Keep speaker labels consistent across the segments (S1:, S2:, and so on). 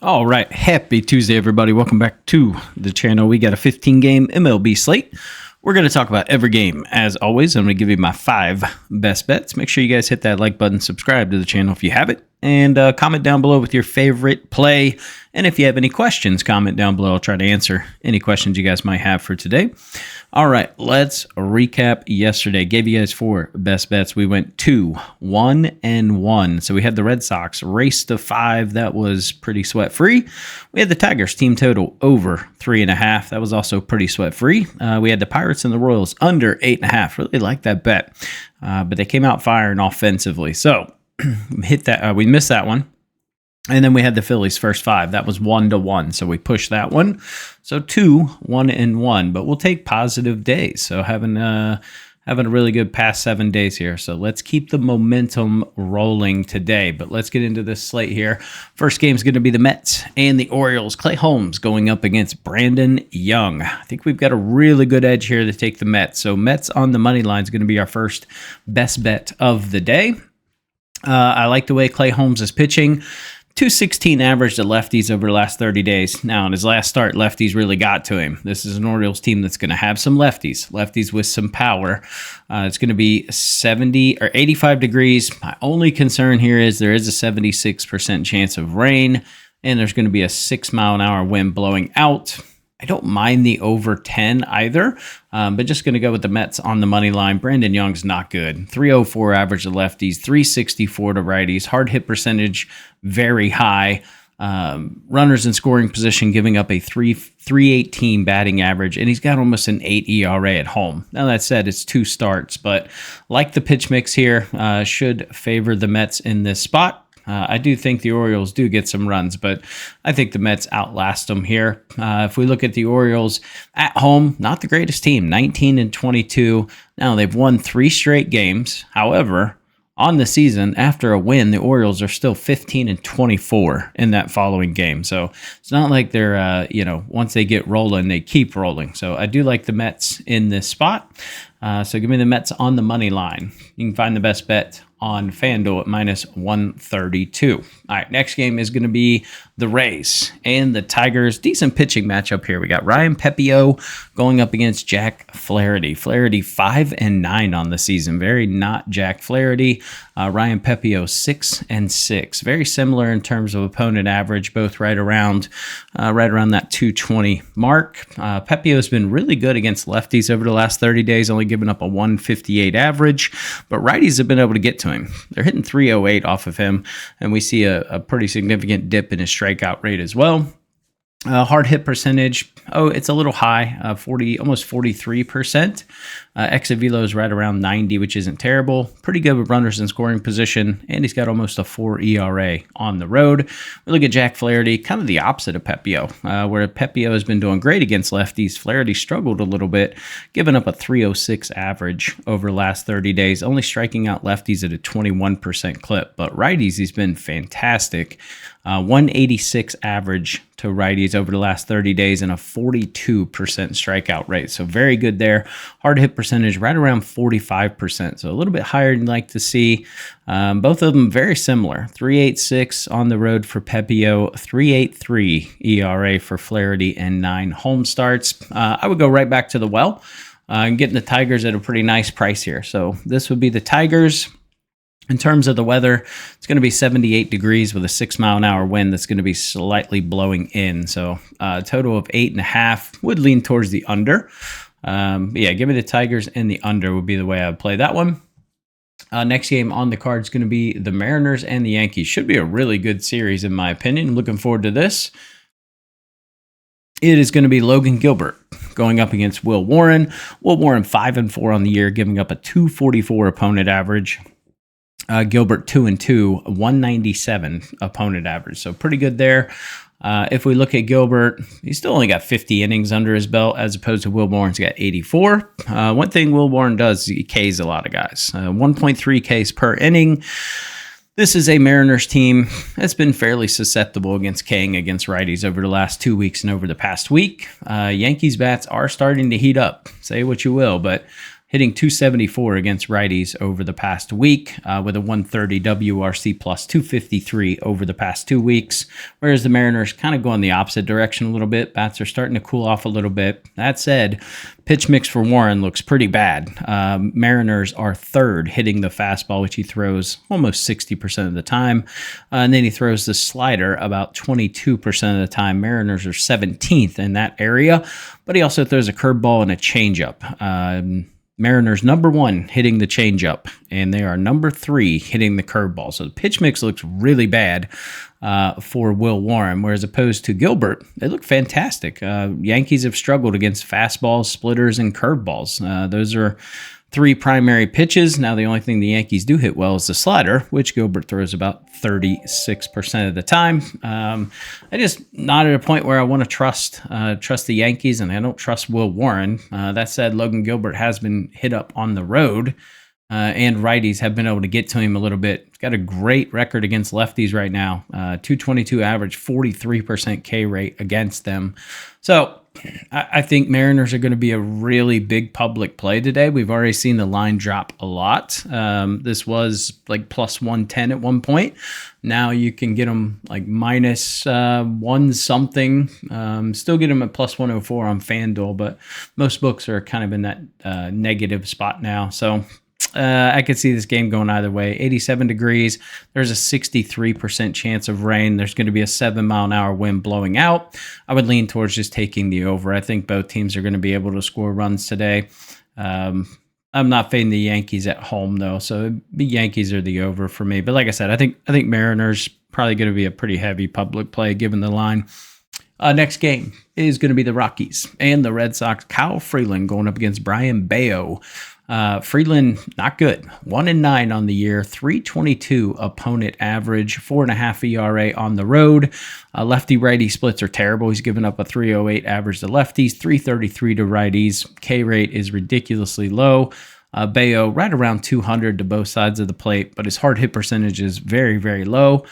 S1: All right. Happy Tuesday, everybody. Welcome back to the channel. We got a 15-game MLB slate. We're going to talk about every game. As always, I'm going to give you my 5 best bets. Make sure you guys hit that like button, subscribe to the channel if you haven't, and comment down below with your favorite play. And if you have any questions, comment down below. I'll try to answer any questions you guys might have for today. All right, let's recap yesterday. Gave you guys 4 best bets. We went 2, 1, and 1. So we had the Red Sox race to 5. That was pretty sweat-free. We had the Tigers team total over 3.5. That was also pretty sweat-free. We had the Pirates and the Royals under 8.5. Really like that bet. But they came out firing offensively. So hit that. We missed that one. And then we had the Phillies first 5. That was 1-1. So we pushed that one. So 2, 1, and 1. But we'll take positive days. So having a really good past 7 days here. So let's keep the momentum rolling today. But let's get into this slate here. First game is going to be the Mets and the Orioles. Clay Holmes going up against Brandon Young. I think we've got a really good edge here to take the Mets. So Mets on the money line is going to be our first best bet of the day. I like the way Clay Holmes is pitching. 216 average to lefties over the last 30 days. Now, in his last start, lefties really got to him. This is an Orioles team that's going to have some lefties with some power. It's going to be 70 or 85 degrees. My only concern here is there is a 76% chance of rain, and there's going to be a 6-mile-an-hour wind blowing out. I don't mind the over 10 either, but just going to go with the Mets on the money line. Brandon Young's not good. 304 average to lefties, 364 to righties. Hard hit percentage, very high. Runners in scoring position, giving up a 318 batting average, and he's got almost an 8 ERA at home. Now, that said, it's 2 starts, but like the pitch mix here, should favor the Mets in this spot. I do think the Orioles do get some runs, but I think the Mets outlast them here. If we look at the Orioles at home, not the greatest team, 19-22. Now, they've won 3 straight games. However, on the season, after a win, the Orioles are still 15-24 in that following game. So it's not like they're, once they get rolling, they keep rolling. So I do like the Mets in this spot. So give me the Mets on the money line. You can find the best bet on FanDuel at -132. All right, next game is going to be the Rays and the Tigers. Decent pitching matchup here. We got Ryan Pepiot going up against Jack Flaherty. Flaherty 5-9 on the season. Very not Jack Flaherty. Ryan Pepiot 6-6. Very similar in terms of opponent average, both right around that 220 mark. Pepiot has been really good against lefties over the last 30 days, only giving up a 158 average, but righties have been able to get to him. They're hitting 308 off of him, and we see a pretty significant dip in his strikeout rate as well. Hard hit percentage, it's a little high, almost 43%. Exit velo is right around 90, which isn't terrible. Pretty good with runners in scoring position, and he's got almost a 4 ERA on the road. We look at Jack Flaherty, kind of the opposite of Pepiot, where Pepiot has been doing great against lefties. Flaherty struggled a little bit, giving up a 306 average over the last 30 days, only striking out lefties at a 21% clip. But righties, he's been fantastic. 186 average to righties over the last 30 days and a 42% strikeout rate. So very good there. Hard hit percentage right around 45%. So a little bit higher than you'd like to see. Both of them very similar. 3.86 on the road for Pepiot, 3.83 ERA for Flaherty, and 9 home starts. I would go right back to the well and getting the Tigers at a pretty nice price here. So this would be the Tigers. In terms of the weather, it's going to be 78 degrees with a 6-mile-an-hour wind that's going to be slightly blowing in. So a total of 8.5 would lean towards the under. Give me the Tigers and the under would be the way I would play that one. Next game on the card is going to be the Mariners and the Yankees. Should be a really good series, in my opinion. Looking forward to this. It is going to be Logan Gilbert going up against Will Warren. Will Warren 5-4 on the year, giving up a 244 opponent average. Gilbert 2-2, 197 opponent average. So pretty good there. If we look at Gilbert, he's still only got 50 innings under his belt as opposed to Will Warren's got 84. One thing Will Warren does is he Ks a lot of guys. 1.3 Ks per inning. This is a Mariners team that's been fairly susceptible against Kang against righties over the last 2 weeks and over the past week. Yankees bats are starting to heat up. Say what you will, but hitting 274 against righties over the past week, with a 130 WRC plus 253 over the past 2 weeks, whereas the Mariners kind of go in the opposite direction a little bit. Bats are starting to cool off a little bit. That said, pitch mix for Warren looks pretty bad. Mariners are third hitting the fastball, which he throws almost 60% of the time. And then he throws the slider about 22% of the time. Mariners are 17th in that area, but he also throws a curveball and a changeup. Mariners number 1 hitting the changeup, and they are number 3 hitting the curveball. So the pitch mix looks really bad for Will Warren, whereas opposed to Gilbert, they look fantastic. Yankees have struggled against fastballs, splitters, and curveballs. Those are 3 primary pitches. Now, the only thing the Yankees do hit well is the slider, which Gilbert throws about 36% of the time. I just not at a point where I want to trust the Yankees, and I don't trust Will Warren. That said, Logan Gilbert has been hit up on the road, and righties have been able to get to him a little bit. He's got a great record against lefties right now. 222 average, 43% K rate against them. So I think Mariners are going to be a really big public play today. We've already seen the line drop a lot. This was like plus 110 at one point. Now you can get them like minus 1 something. Still get them at plus 104 on FanDuel, but most books are kind of in that negative spot now. So I could see this game going either way. 87 degrees. There's a 63% chance of rain. There's going to be a 7-mile-an-hour wind blowing out. I would lean towards just taking the over. I think both teams are going to be able to score runs today. I'm not fading the Yankees at home, though, so the Yankees are the over for me. But like I said, I think Mariners probably going to be a pretty heavy public play given the line. Next game is going to be the Rockies and the Red Sox. Kyle Freeland going up against Brian Bayo. Freeland, not good. 1-9 on the year, 3.22 opponent average, 4.5 ERA on the road. Lefty-righty splits are terrible. He's given up a 3.08 average to lefties, 3.33 to righties. K rate is ridiculously low. Bayo right around 200 to both sides of the plate, but his hard hit percentage is very, very low.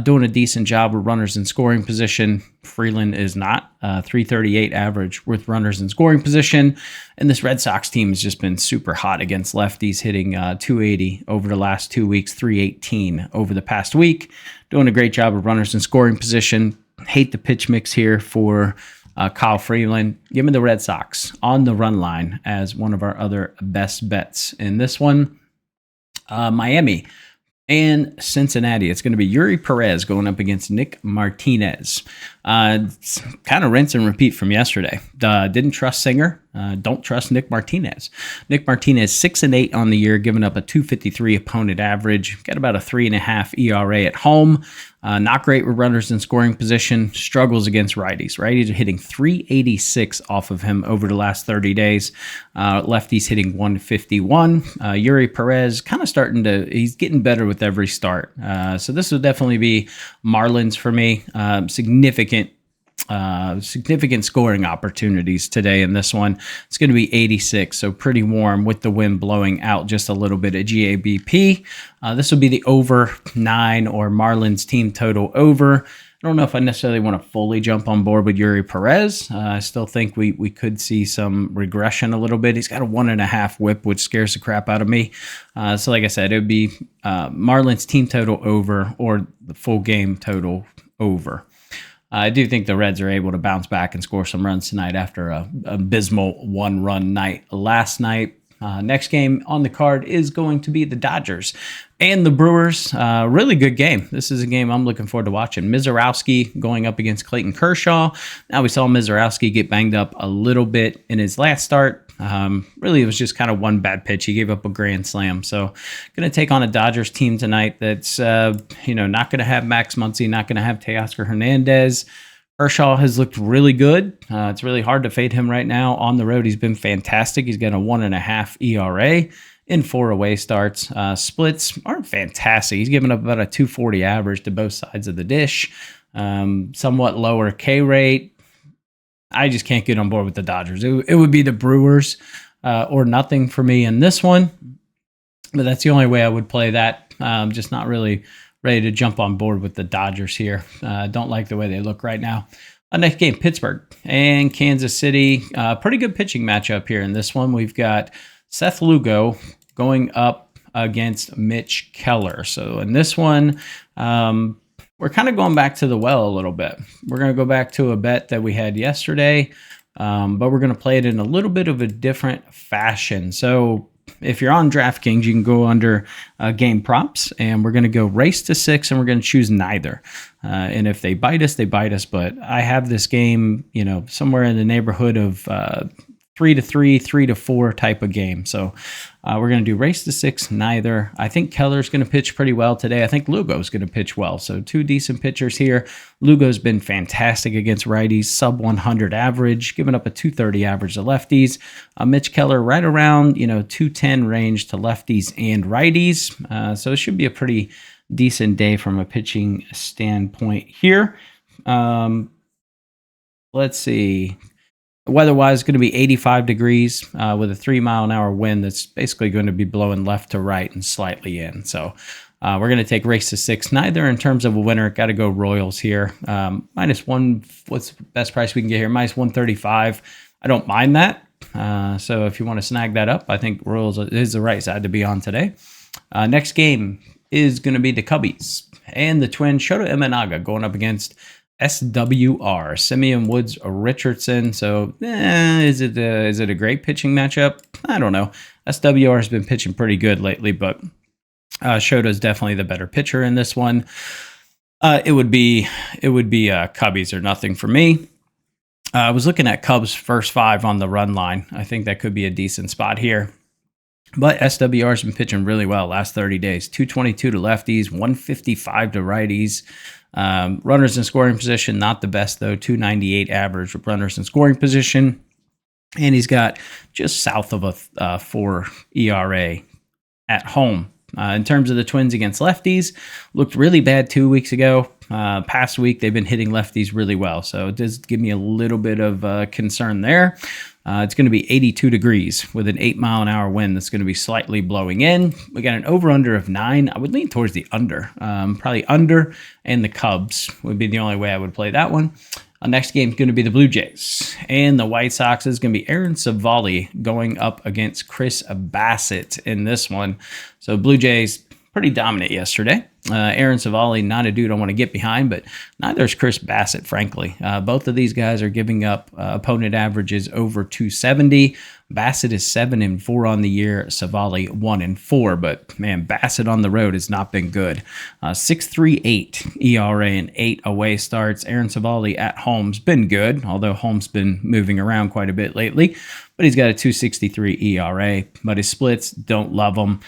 S1: Doing a decent job with runners in scoring position. Freeland is not. 338 average with runners in scoring position. And this Red Sox team has just been super hot against lefties, hitting 280 over the last 2 weeks, 318 over the past week. Doing a great job of runners in scoring position. Hate the pitch mix here for Kyle Freeland. Give me the Red Sox on the run line as one of our other best bets in this one. Miami and Cincinnati. It's going to be Yuri Perez going up against Nick Martinez. Kind of rinse and repeat from yesterday. Didn't trust Singer. Don't trust Nick Martinez. Nick Martinez 6-8 on the year, giving up a 2.53 opponent average. Got about a 3.5 ERA at home. Not great with runners in scoring position. Struggles against righties. Righties are hitting 386 off of him over the last 30 days. Lefties hitting 151. Yuri Perez kind of he's getting better with every start. So this will definitely be Marlins for me. Significant scoring opportunities today in this one. It's going to be 86, so pretty warm with the wind blowing out just a little bit at GABP. This will be the over 9 or Marlins team total over. I don't know if I necessarily want to fully jump on board with Yuri Perez. I still think we could see some regression a little bit. He's got a 1.5 whip, which scares the crap out of me. So like I said, it would be Marlins team total over or the full game total over. I do think the Reds are able to bounce back and score some runs tonight after an abysmal 1-run night last night. Next game on the card is going to be the Dodgers and the Brewers. Really good game. This is a game I'm looking forward to watching. Mizorowski going up against Clayton Kershaw. Now we saw Mizorowski get banged up a little bit in his last start. Really, it was just kind of one bad pitch. He gave up a grand slam. So going to take on a Dodgers team tonight that's not going to have Max Muncy, not going to have Teoscar Hernandez. Kershaw has looked really good. It's really hard to fade him right now. On the road, he's been fantastic. He's got a 1.5 ERA in 4 away starts. Splits aren't fantastic. He's given up about a 240 average to both sides of the dish. Somewhat lower K rate. I just can't get on board with the Dodgers. It would be the Brewers or nothing for me in this one. But that's the only way I would play that. Just not really ready to jump on board with the Dodgers here. Don't like the way they look right now. Next game, Pittsburgh and Kansas City. Pretty good pitching matchup here in this one. We've got Seth Lugo going up against Mitch Keller. So in this one, we're kind of going back to the well a little bit. We're going to go back to a bet that we had yesterday, but we're going to play it in a little bit of a different fashion. So if you're on DraftKings, you can go under game props, and we're going to go race to 6, and we're going to choose neither. And if they bite us, they bite us. But I have this game, somewhere in the neighborhood of 3-3, 3-4 type of game. So we're going to do race to 6, neither. I think Keller's going to pitch pretty well today. I think Lugo's going to pitch well. So 2 decent pitchers here. Lugo's been fantastic against righties, sub 100 average, giving up a 230 average to lefties. Mitch Keller right around 210 range to lefties and righties. So it should be a pretty decent day from a pitching standpoint here. Let's see. Weather-wise, it's going to be 85 degrees with a 3-mile-an-hour wind that's basically going to be blowing left to right and slightly in. So we're going to take race to 6. Neither in terms of a winner. Got to go Royals here. -1, what's the best price we can get here? -135. I don't mind that. So if you want to snag that up, I think Royals is the right side to be on today. Next game is going to be the Cubbies and the Twins. Shota Imanaga going up against SWR, Simeon Woods Richardson. So is it a great pitching matchup? I don't know. SWR has been pitching pretty good lately, but Shota is definitely the better pitcher in this one. It would be Cubbies or nothing for me. I was looking at Cubs first 5 on the run line. I think that could be a decent spot here. But SWR has been pitching really well last 30 days. 222 to lefties, 155 to righties. Runners in scoring position, not the best though. 298 average runners in scoring position. And he's got just south of a 4 ERA at home. In terms of the Twins against lefties, looked really bad 2 weeks ago. Past week, they've been hitting lefties really well. So it does give me a little bit of concern there. It's going to be 82 degrees with an 8-mile-an-hour wind that's going to be slightly blowing in. We got an over-under of 9. I would lean towards the under. Probably under, and the Cubs would be the only way I would play that one. Next game is going to be the Blue Jays and the White Sox. Is going to be Aaron Savali going up against Chris Bassett in this one. So Blue Jays pretty dominant yesterday. Aaron Savali, not a dude I want to get behind, but neither is Chris Bassett, frankly. Both of these guys are giving up opponent averages over 270. Bassett is 7-4 on the year. Savali 1-4. But man, Bassett on the road has not been good. 6.38 ERA and 8 away starts. Aaron Savali at home's been good, although home's been moving around quite a bit lately. But he's got a 2.63 ERA. But his splits, don't love them.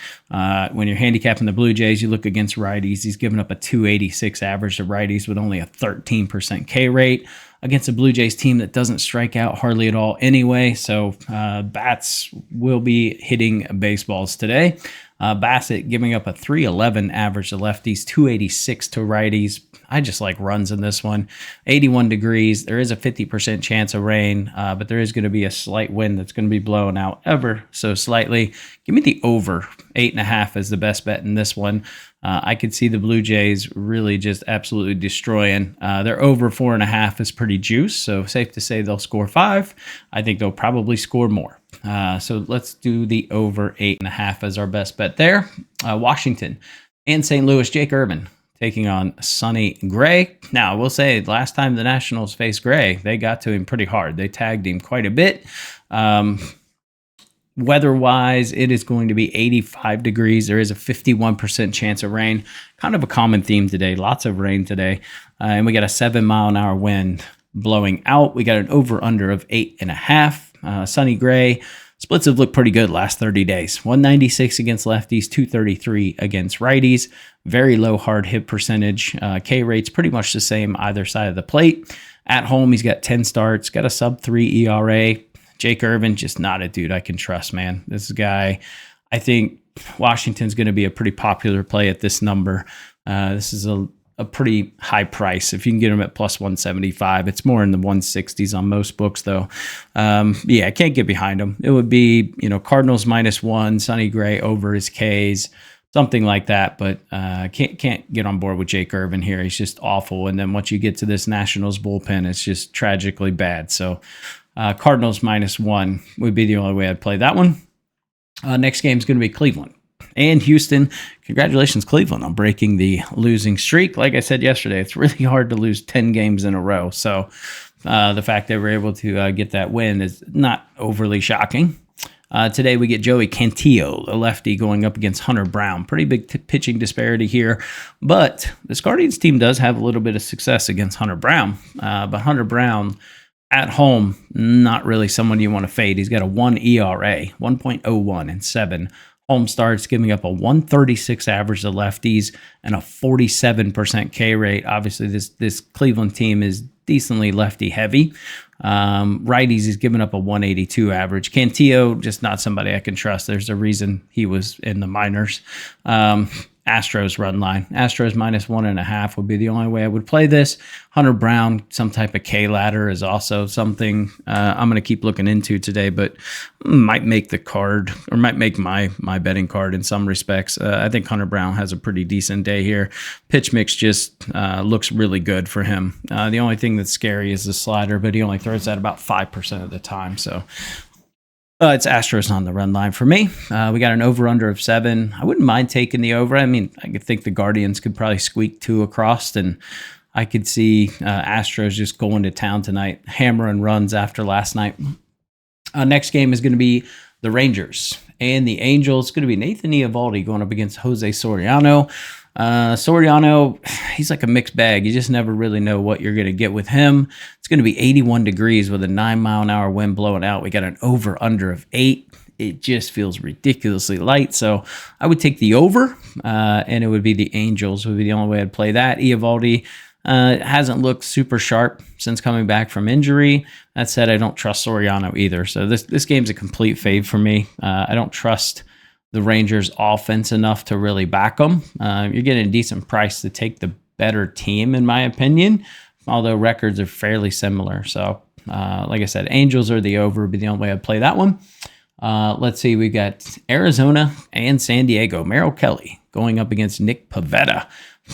S1: When you're handicapping the Blue Jays, you look against righties. He's given up a 286 average to righties with only a 13% K rate against a Blue Jays team that doesn't strike out hardly at all anyway. So bats will be hitting baseballs today. Bassett giving up a 311 average to lefties, 286 to righties. I just like runs in this one. 81 degrees. There is a 50% chance of rain, but there is going to be a slight wind that's going to be blowing out ever so slightly. Give me the over. 8.5 is the best bet in this one. I could see the Blue Jays really just absolutely destroying. Their over 4.5 is pretty juice, so safe to say they'll score 5. I think they'll probably score more. So let's do the over 8.5 as our best bet there. Washington and St. Louis, Jake Irvin taking on Sonny Gray. Now, I will say last time the Nationals faced Gray, they got to him pretty hard. They tagged him quite a bit. Weather-wise, it is going to be 85 degrees. There is a 51% chance of rain. Kind of a common theme today. Lots of rain today. And we got a 7-mile-an-hour wind blowing out. We got an over-under of 8.5. Sonny Gray, splits have looked pretty good last 30 days. 196 against lefties, 233 against righties. Very low hard hit percentage. K rate's pretty much the same either side of the plate. At home, he's got 10 starts, got a sub-3 ERA. Jake Irvin, just not a dude I can trust, man. This guy, I think Washington's going to be a pretty popular play at this number. This is a pretty high price. If you can get him at plus 175, it's more in the 160s on most books, though. Yeah, I can't get behind him. It would be, Cardinals -1, Sonny Gray over his Ks, something like that. But can't get on board with Jake Irvin here. He's just awful. And then once you get to this Nationals bullpen, it's just tragically bad. So Cardinals -1 would be the only way I'd play that one. Next game is going to be Cleveland and Houston. Congratulations, Cleveland, on breaking the losing streak. Like I said yesterday, it's really hard to lose 10 games in a row. So the fact that we're able to get that win is not overly shocking. Today we get Joey Cantillo, a lefty, going up against Hunter Brown. Pretty big pitching disparity here, but this Guardians team does have a little bit of success against Hunter Brown. But Hunter Brown at home, not really someone you want to fade. He's got a 1 ERA, 1.01 and 7 home starts, giving up a 136 average to lefties and a 47% K rate. Obviously, this Cleveland team is decently lefty heavy. Righties, he's given up a 182 average. Cantillo, just not somebody I can trust. There's a reason he was in the minors. Astros run line. Astros -1.5 would be the only way I would play this. Hunter Brown, some type of K ladder is also something I'm going to keep looking into today, but might make the card or might make my betting card in some respects. I think Hunter Brown has a pretty decent day here. Pitch mix just looks really good for him. The only thing that's scary is the slider, but he only throws that about 5% of the time. So it's Astros on the run line for me. We got an over-under of 7. I wouldn't mind taking the over. I mean, I could think the Guardians could probably squeak 2 across, and I could see Astros just going to town tonight, hammering runs after last night. Next game is going to be the Rangers and the Angels. It's going to be Nathan Eovaldi going up against Jose Soriano. Soriano, he's like a mixed bag. You just never really know what you're going to get with him. It's going to be 81 degrees with a 9-mile-an-hour wind blowing out. We got an over-under of 8. It just feels ridiculously light. So I would take the over, and it would be the Angels would be the only way I'd play that. Eovaldi hasn't looked super sharp since coming back from injury. That said, I don't trust Soriano either. So this game's a complete fade for me. I don't trust the Rangers offense enough to really back them. You're getting a decent price to take the better team, in my opinion, although records are fairly similar. So, like I said, Angels are the over would be the only way I'd play that one. Let's see. We got Arizona and San Diego. Merrill Kelly going up against Nick Pivetta.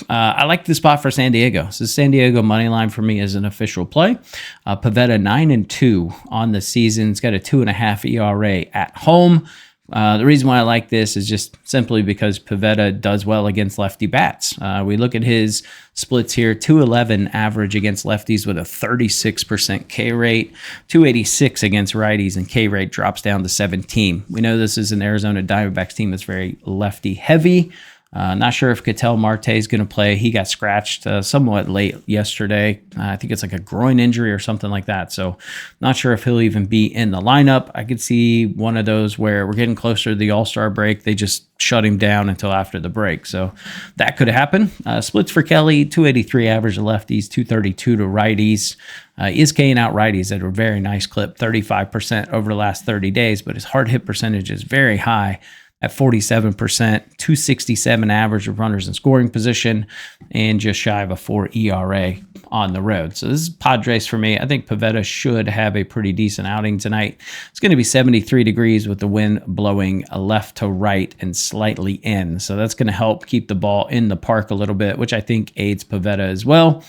S1: I like the spot for San Diego. So San Diego money line for me is an official play. Pivetta 9-2 on the season. It's got a 2.5 ERA at home. The reason why I like this is just simply because Pivetta does well against lefty bats. We look at his splits here, 211 average against lefties with a 36% K rate, 286 against righties, and K rate drops down to 17. We know this is an Arizona Diamondbacks team that's very lefty heavy. Not sure if Ketel Marte is going to play. He got scratched somewhat late yesterday. I think it's like a groin injury or something like that. So not sure if he'll even be in the lineup. I could see one of those where we're getting closer to the All-Star break. They just shut him down until after the break. So that could happen. Splits for Kelly, 283 average to lefties, 232 to righties. Is K'ing out righties at a very nice clip, 35% over the last 30 days, but his hard hit percentage is very high at 47%, 267 average of runners in scoring position, and just shy of a 4 ERA on the road. So this is Padres for me. I think Pivetta should have a pretty decent outing tonight. It's going to be 73 degrees with the wind blowing left to right and slightly in. So that's going to help keep the ball in the park a little bit, which I think aids Pivetta as well.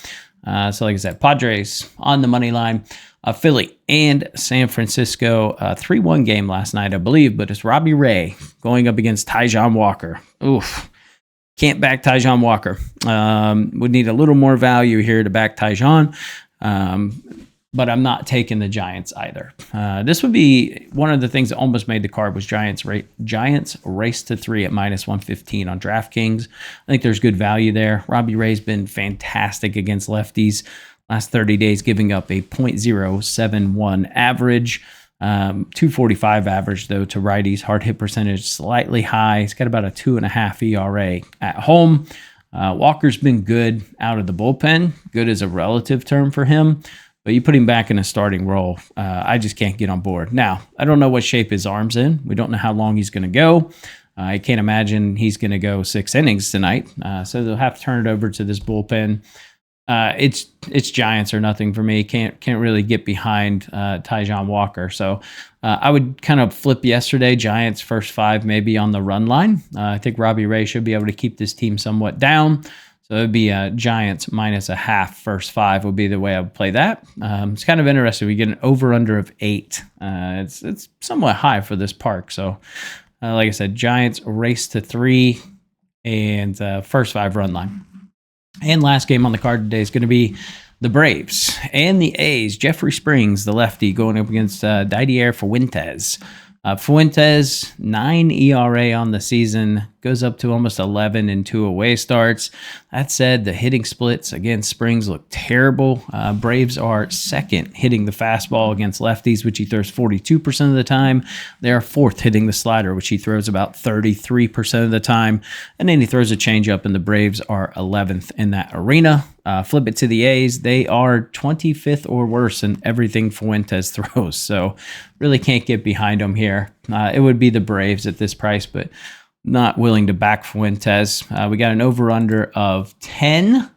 S1: So like I said, Padres on the money line. Philly and San Francisco, 3-1 game last night, I believe, but it's Robbie Ray going up against Taijuan Walker. Oof. Can't back Taijuan Walker. Would need a little more value here to back Taijuan, but I'm not taking the Giants either. This would be one of the things that almost made the card was Giants race to 3 at -115 on DraftKings. I think there's good value there. Robbie Ray's been fantastic against lefties. Last 30 days, giving up a .071 average, 245 average, though, to righties. Hard hit percentage slightly high. He's got about a 2.5 ERA at home. Walker's been good out of the bullpen. Good is a relative term for him, but you put him back in a starting role, I just can't get on board. Now, I don't know what shape his arm's in. We don't know how long he's going to go. I can't imagine he's going to go 6 innings tonight, so they'll have to turn it over to this bullpen. It's Giants or nothing for me. Can't really get behind Taijuan Walker. So I would kind of flip yesterday. Giants first 5 maybe on the run line. I think Robbie Ray should be able to keep this team somewhat down. So it would be Giants -0.5 first 5 would be the way I would play that. It's kind of interesting. We get an over-under of 8. It's somewhat high for this park. So Like I said, Giants race to 3 and first 5 run line. And last game on the card today is going to be the Braves and the A's. Jeffrey Springs, the lefty, going up against Didier Fuentes. Fuentes, 9 ERA on the season, goes up to almost 11 in 2 away starts. That said, the hitting splits against Springs look terrible. Braves are second hitting the fastball against lefties, which he throws 42% of the time. They are fourth hitting the slider, which he throws about 33% of the time. And then he throws a changeup, and the Braves are 11th in that arena. Flip it to the A's. They are 25th or worse in everything Fuentes throws. So really can't get behind them here. It would be the Braves at this price, but not willing to back Fuentes. We got an over-under of 10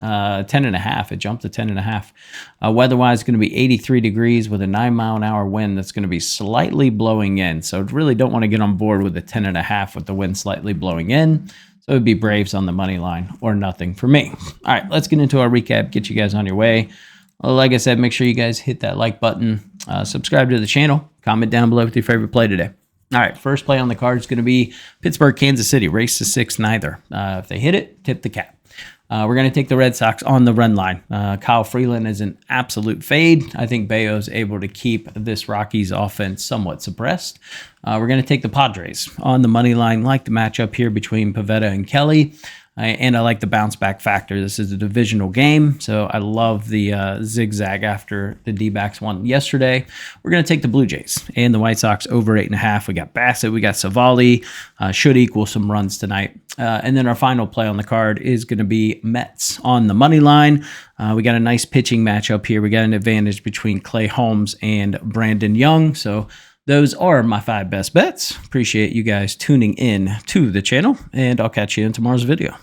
S1: and a half. It jumped to 10 and a half. Weather-wise, going to be 83 degrees with a 9-mile-an-hour wind that's going to be slightly blowing in. So really don't want to get on board with a 10 and a half with the wind slightly blowing in. So it would be Braves on the money line or nothing for me. All right, let's get into our recap, get you guys on your way. Well, like I said, make sure you guys hit that like button, subscribe to the channel, comment down below with your favorite play today. All right, first play on the card is going to be Pittsburgh, Kansas City, race to 6 neither. If they hit it, tip the cap. We're going to take the Red Sox on the run line. Kyle Freeland is an absolute fade. I think Bayo's able to keep this Rockies offense somewhat suppressed. We're going to take the Padres on the money line. Like the matchup here between Pivetta and Kelly. And I like the bounce back factor. This is a divisional game, so I love the zigzag after the D-backs won yesterday. We're going to take the Blue Jays and the White Sox over 8.5. We got Bassett, we got Savali, should equal some runs tonight. And then our final play on the card is going to be Mets on the money line. We got a nice pitching matchup here. We got an advantage between Clay Holmes and Brandon Young, so those are my 5 best bets. Appreciate you guys tuning in to the channel, and I'll catch you in tomorrow's video.